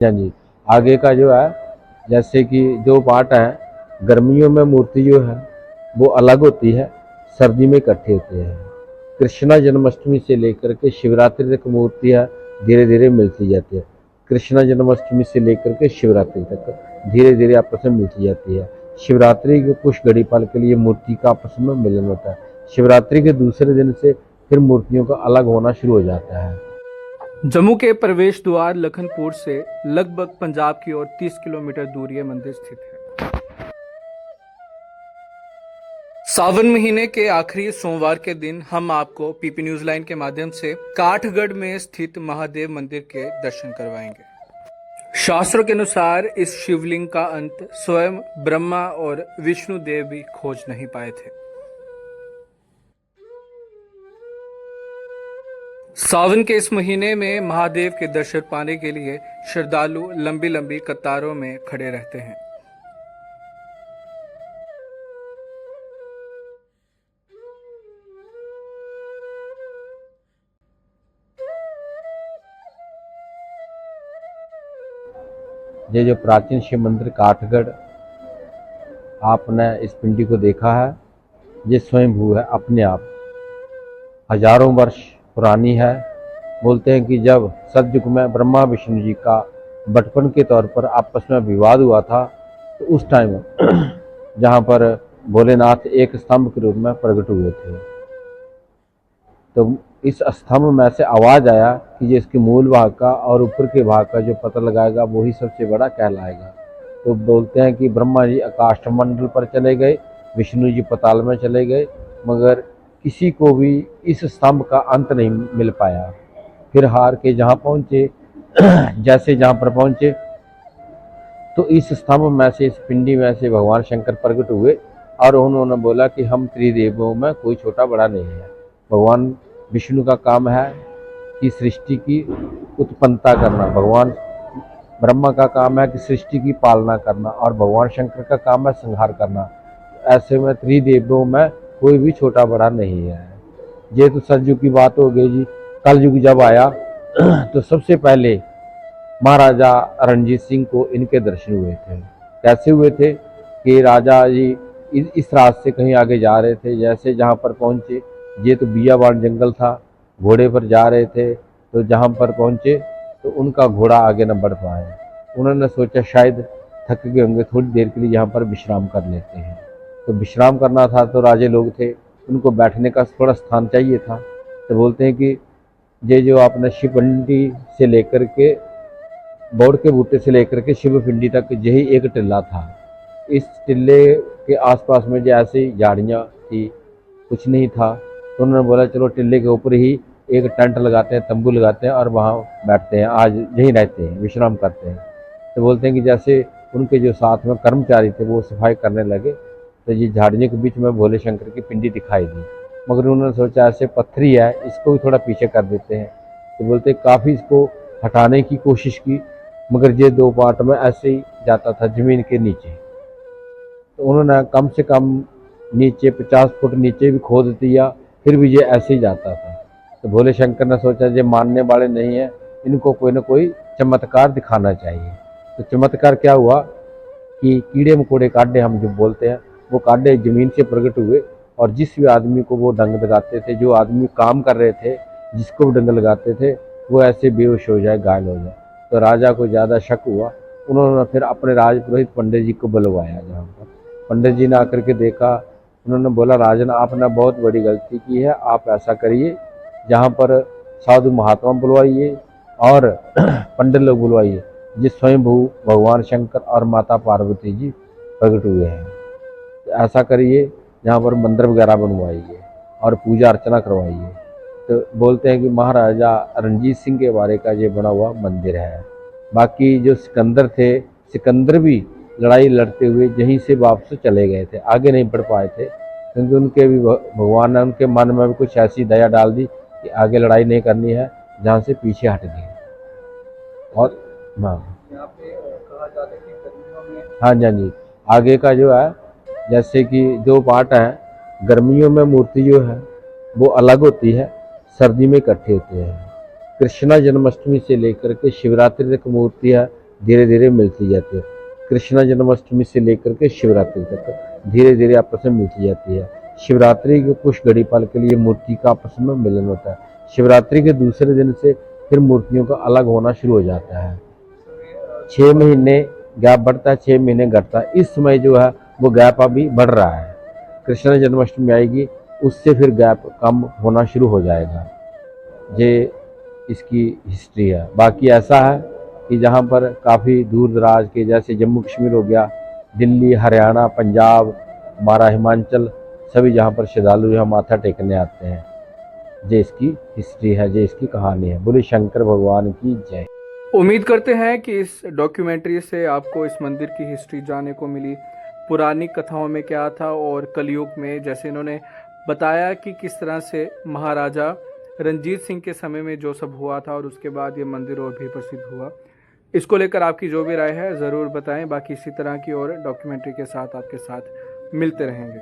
हाँ जी। आगे का जो है, जैसे कि दो पार्ट हैं। गर्मियों में मूर्ति जो है वो अलग होती है, सर्दी में इकट्ठे होते हैं। कृष्णा जन्माष्टमी से लेकर के शिवरात्रि तक मूर्तियाँ धीरे धीरे मिलती जाती है। कृष्णा जन्माष्टमी से लेकर के शिवरात्रि तक धीरे धीरे आपस में मिलती जाती है। शिवरात्रि के कुछ घड़ी पल के लिए मूर्ति का आपस में मिलन होता है। शिवरात्रि के दूसरे दिन से फिर मूर्तियों का अलग होना शुरू हो जाता है। जम्मू के प्रवेश द्वार लखनपुर से लगभग पंजाब की ओर 30 किलोमीटर दूर ये मंदिर स्थित है। सावन महीने के आखिरी सोमवार के दिन हम आपको पीपी न्यूज लाइन के माध्यम से काठगढ़ में स्थित महादेव मंदिर के दर्शन करवाएंगे। शास्त्रों के अनुसार इस शिवलिंग का अंत स्वयं ब्रह्मा और विष्णु देव भी खोज नहीं पाए थे। सावन के इस महीने में महादेव के दर्शन पाने के लिए श्रद्धालु लंबी लंबी कतारों में खड़े रहते हैं। ये जो प्राचीन शिव मंदिर काठगढ़, आपने इस पिंडी को देखा है, ये स्वयंभू है, अपने आप हजारों वर्ष पुरानी है। बोलते हैं कि जब सतयुग में ब्रह्मा विष्णु जी का बचपन के तौर पर आपस में विवाद हुआ था, तो उस टाइम जहाँ पर भोलेनाथ एक स्तंभ के रूप में प्रकट हुए थे, तो इस स्तंभ में से आवाज़ आया कि ये इसके मूल भाग का और ऊपर के भाग का जो पता लगाएगा वही सबसे बड़ा कहलाएगा। तो बोलते हैं कि ब्रह्मा जी आकाश मंडल पर चले गए, विष्णु जी पाताल में चले गए, मगर किसी को भी इस स्तंभ का अंत नहीं मिल पाया। फिर हार के जहाँ पहुँचे जैसे जहाँ पर पहुँचे तो इस स्तंभ में से, इस पिंडी में से भगवान शंकर प्रकट हुए और उन्होंने बोला कि हम त्रिदेवों में कोई छोटा बड़ा नहीं है। भगवान विष्णु का काम है कि सृष्टि की उत्पन्नता करना, भगवान ब्रह्मा का काम है कि सृष्टि की पालना करना, और भगवान शंकर का काम है संहार करना। ऐसे में त्रिदेवों में कोई भी छोटा बड़ा नहीं है। ये तो सतयुग की बात हो गई जी। कल युग जब आया तो सबसे पहले महाराजा रणजीत सिंह को इनके दर्शन हुए थे। कैसे हुए थे कि राजा जी इस रास्ते से कहीं आगे जा रहे थे, जैसे जहाँ पर पहुँचे, ये तो बियाबान जंगल था, घोड़े पर जा रहे थे, तो जहाँ पर पहुँचे तो उनका घोड़ा आगे न बढ़ पाए। उन्होंने सोचा शायद थक गए होंगे, थोड़ी देर के लिए यहाँ पर विश्राम कर लेते हैं। तो विश्राम करना था, तो राजे लोग थे, उनको बैठने का थोड़ा स्थान चाहिए था। तो बोलते हैं कि ये जो आपने शिव पिंडी से लेकर के, बोड़ के बूटे से लेकर के शिव पिंडी तक यही एक टिल्ला था। इस टिल्ले के आसपास में जो ऐसी झाड़ियाँ थी, कुछ नहीं था। तो उन्होंने बोला चलो टिल्ले के ऊपर ही एक टेंट लगाते हैं, तंबू लगाते हैं और वहाँ बैठते हैं, आज यहीं रहते हैं, विश्राम करते हैं। तो बोलते हैं कि जैसे उनके जो साथ में कर्मचारी थे वो सफाई करने लगे, तो ये झाड़ियों के बीच में भोले शंकर की पिंडी दिखाई दी। मगर उन्होंने सोचा ऐसे पत्थरी है, इसको भी थोड़ा पीछे कर देते हैं। तो बोलते काफ़ी इसको हटाने की कोशिश की, मगर ये दो पार्ट में ऐसे ही जाता था ज़मीन के नीचे। तो उन्होंने कम से कम नीचे 50 फुट नीचे भी खोद दिया, फिर भी ये ऐसे ही जाता था। तो भोले शंकर ने सोचा ये मानने वाले नहीं है, इनको कोई ना कोई चमत्कार दिखाना चाहिए। तो चमत्कार क्या हुआ कि कीड़े मकोड़े काढ़े हम जो बोलते हैं, वो काढ़े ज़मीन से प्रकट हुए, और जिस भी आदमी को वो डंग लगाते थे, जो आदमी काम कर रहे थे, जिसको भी डंग लगाते थे, वो ऐसे बेहोश हो जाए, घायल हो जाए। तो राजा को ज़्यादा शक हुआ, उन्होंने फिर अपने राजपुरोहित पंडित जी को बुलवाया। जहाँ पर पंडित जी ने आकर के देखा, उन्होंने बोला राजन आपने बहुत बड़ी गलती की है, आप ऐसा करिए, जहाँ पर साधु महात्मा बुलवाइए और पंडित लोग बुलवाइए, जिस स्वयंभू भगवान शंकर और माता पार्वती जी प्रकट हुए हैं। तो ऐसा करिए, जहाँ पर मंदिर वगैरह बनवाइए और पूजा अर्चना करवाइए। तो बोलते हैं कि महाराजा रणजीत सिंह के बारे का ये बना हुआ मंदिर है। बाकी जो सिकंदर थे, सिकंदर भी लड़ाई लड़ते हुए यहीं से वापस चले गए थे, आगे नहीं बढ़ पाए थे, क्योंकि उनके भी भगवान ने उनके मन में भी कुछ ऐसी दया डाल दी कि आगे लड़ाई नहीं करनी है, जहाँ से पीछे हट गए। और हाँ जी, हाँ जी। आगे का जो है, जैसे कि दो पार्ट हैं। गर्मियों में मूर्ति जो है वो अलग होती है, सर्दी में इकट्ठे होते हैं। कृष्णा जन्माष्टमी से लेकर के शिवरात्रि तक मूर्तियाँ धीरे धीरे मिलती जाती है। कृष्ण जन्माष्टमी से लेकर के शिवरात्रि तक धीरे धीरे आपस में मिलती जाती है। शिवरात्रि के कुछ घड़ी पल के लिए मूर्ति का आपस में मिलन होता है। शिवरात्रि के दूसरे दिन से फिर मूर्तियों का अलग होना शुरू हो जाता है। 6 महीने गैप बढ़ता है, 6 महीने घटता है। इस समय जो है वो गैप अभी बढ़ रहा है। कृष्ण जन्माष्टमी आएगी, उससे फिर गैप कम होना शुरू हो जाएगा। ये इसकी हिस्ट्री है। बाकी ऐसा है कि जहाँ पर काफ़ी दूर दराज के, जैसे जम्मू कश्मीर हो गया, दिल्ली, हरियाणा, पंजाब, हमारा हिमाचल, सभी जहाँ पर श्रद्धालु यहाँ माथा टेकने आते हैं। ये इसकी हिस्ट्री है, ये इसकी कहानी है। बोले शंकर भगवान की जय। उम्मीद करते हैं कि इस डॉक्यूमेंट्री से आपको इस मंदिर की हिस्ट्री जानने को मिली, पुरानी कथाओं में क्या था और कलयुग में जैसे इन्होंने बताया कि किस तरह से महाराजा रंजीत सिंह के समय में जो सब हुआ था और उसके बाद ये मंदिर और भी प्रसिद्ध हुआ। इसको लेकर आपकी जो भी राय है ज़रूर बताएं। बाकी इसी तरह की और डॉक्यूमेंट्री के साथ आपके साथ मिलते रहेंगे।